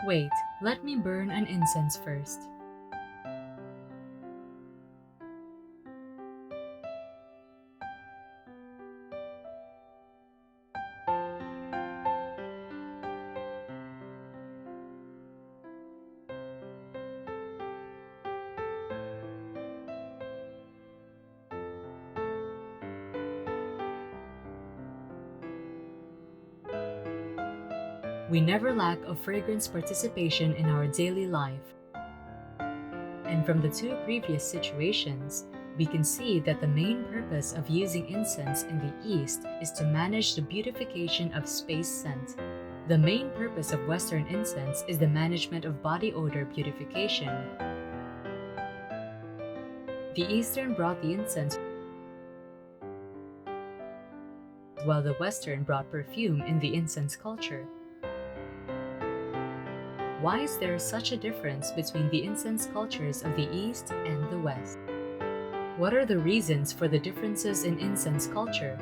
Wait, let me burn an incense first. We never lack of fragrance participation in our daily life. And from the two previous situations, we can see that the main purpose of using incense in the East is to manage the beautification of space scent. The main purpose of Western incense is the management of body odor beautification. The Eastern brought the incense, while the Western brought perfume in the incense culture. Why is there such a difference between the incense cultures of the East and the West? What are the reasons for the differences in incense culture?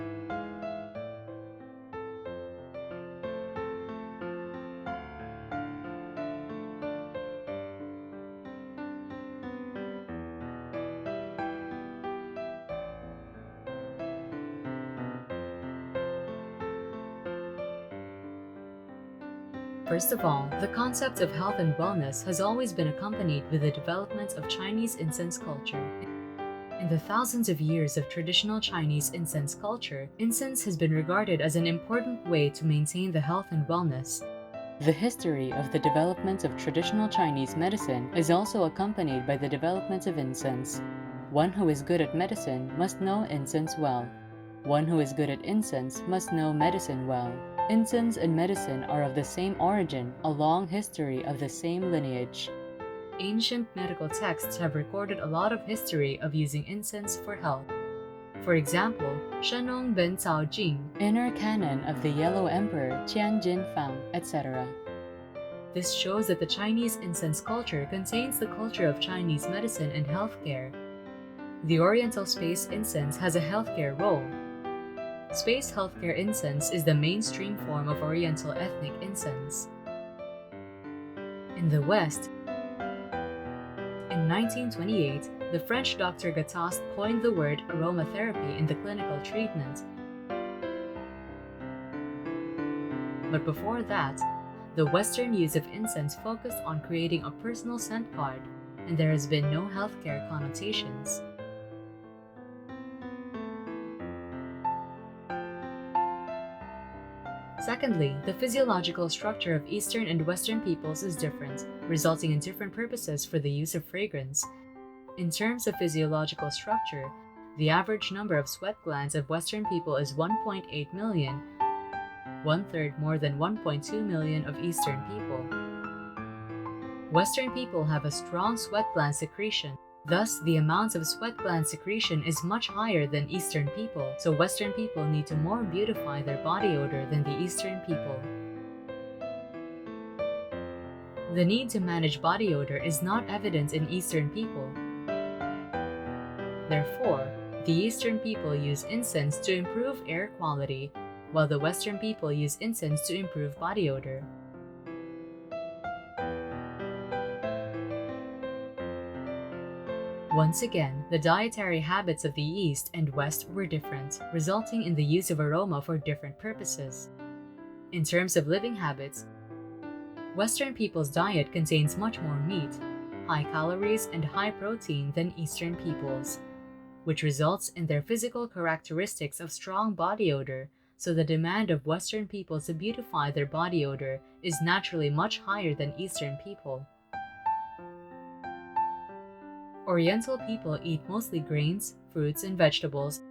First of all, the concept of health and wellness has always been accompanied with the development of Chinese incense culture. In the thousands of years of traditional Chinese incense culture, incense has been regarded as an important way to maintain the health and wellness. The history of the development of traditional Chinese medicine is also accompanied by the development of incense. One who is good at medicine must know incense well. One who is good at incense must know medicine well. Incense and medicine are of the same origin, a long history of the same lineage. Ancient medical texts have recorded a lot of history of using incense for health. For example, Shenong Ben Cao Jing, Inner Canon of the Yellow Emperor Tian Jin Fang, etc. This shows that the Chinese incense culture contains the culture of Chinese medicine and healthcare. The Oriental space incense has a healthcare role. Space healthcare incense is the mainstream form of Oriental ethnic incense. In the West, in 1928, the French Dr. Gataste coined the word aromatherapy in the clinical treatment. But before that, the Western use of incense focused on creating a personal scent card, and there has been no healthcare connotations. Secondly, the physiological structure of Eastern and Western peoples is different, resulting in different purposes for the use of fragrance. In terms of physiological structure, the average number of sweat glands of Western people is 1.8 million, one-third more than 1.2 million of Eastern people. Western people have a strong sweat gland secretion. Thus, the amount of sweat gland secretion is much higher than Eastern people, so Western people need to more beautify their body odor than the Eastern people. The need to manage body odor is not evident in Eastern people. Therefore, the Eastern people use incense to improve air quality, while the Western people use incense to improve body odor. Once again, the dietary habits of the East and West were different, resulting in the use of aroma for different purposes. In terms of living habits, Western people's diet contains much more meat, high calories, and high protein than Eastern people's, which results in their physical characteristics of strong body odor, so the demand of Western people to beautify their body odor is naturally much higher than Eastern people. Oriental people eat mostly grains, fruits, and vegetables,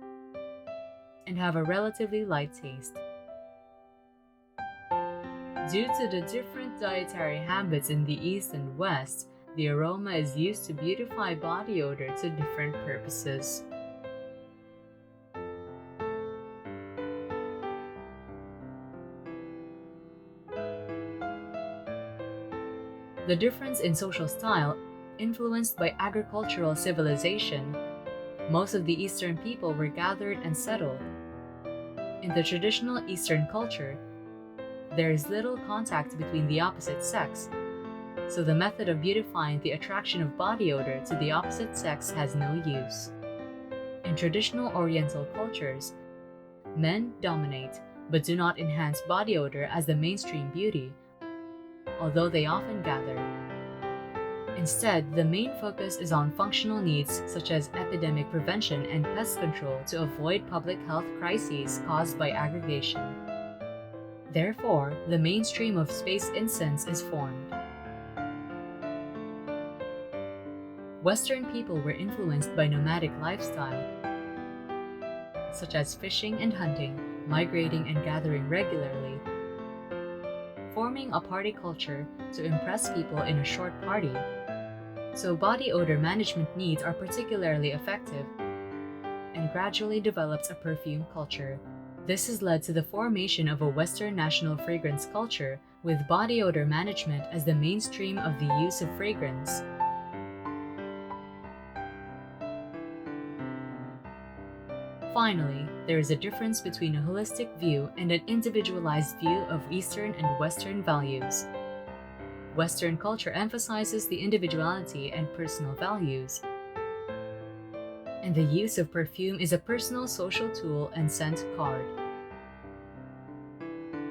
and have a relatively light taste. Due to the different dietary habits in the East and West, the aroma is used to beautify body odor to different purposes. The difference in social style influenced by agricultural civilization. Most of the Eastern people were gathered and settled. In the traditional Eastern culture, there is little contact between the opposite sex. so the method of beautifying the attraction of body odor to the opposite sex has no use. In traditional Oriental cultures, men dominate but do not enhance body odor as the mainstream beauty, although they often gather. Instead, the main focus is on functional needs such as epidemic prevention and pest control to avoid public health crises caused by aggregation. Therefore, the mainstream of space incense is formed. Western people were influenced by nomadic lifestyle, such as fishing and hunting, migrating and gathering regularly, forming a party culture to impress people in a short party. So body odor management needs are particularly effective and gradually develops a perfume culture. This has led to the formation of a Western national fragrance culture with body odor management as the mainstream of the use of fragrance. Finally, there is a difference between a holistic view and an individualized view of Eastern and Western values. Western culture emphasizes the individuality and personal values, and the use of perfume is a personal social tool and scent card.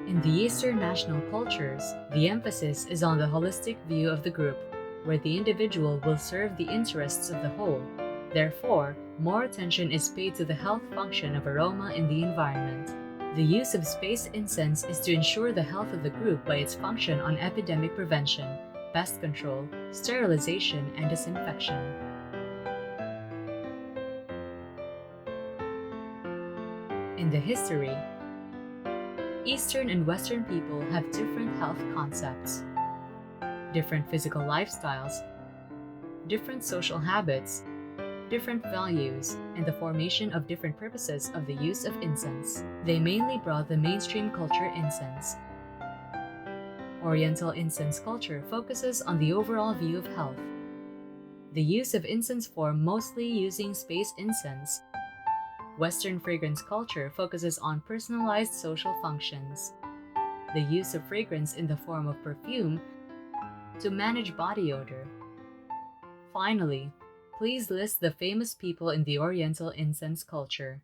In the Eastern national cultures, the emphasis is on the holistic view of the group, where the individual will serve the interests of the whole. Therefore, more attention is paid to the health function of aroma in the environment. The use of space incense is to ensure the health of the group by its function on epidemic prevention, pest control, sterilization, and disinfection. In the history, Eastern and Western people have different health concepts, different physical lifestyles, different social habits, different values, and the formation of different purposes of the use of incense. They mainly brought the mainstream culture incense. Oriental incense culture focuses on the overall view of health. The use of incense form mostly using space incense. Western fragrance culture focuses on personalized social functions. The use of fragrance in the form of perfume to manage body odor. Finally, please list the famous people in the Oriental incense culture.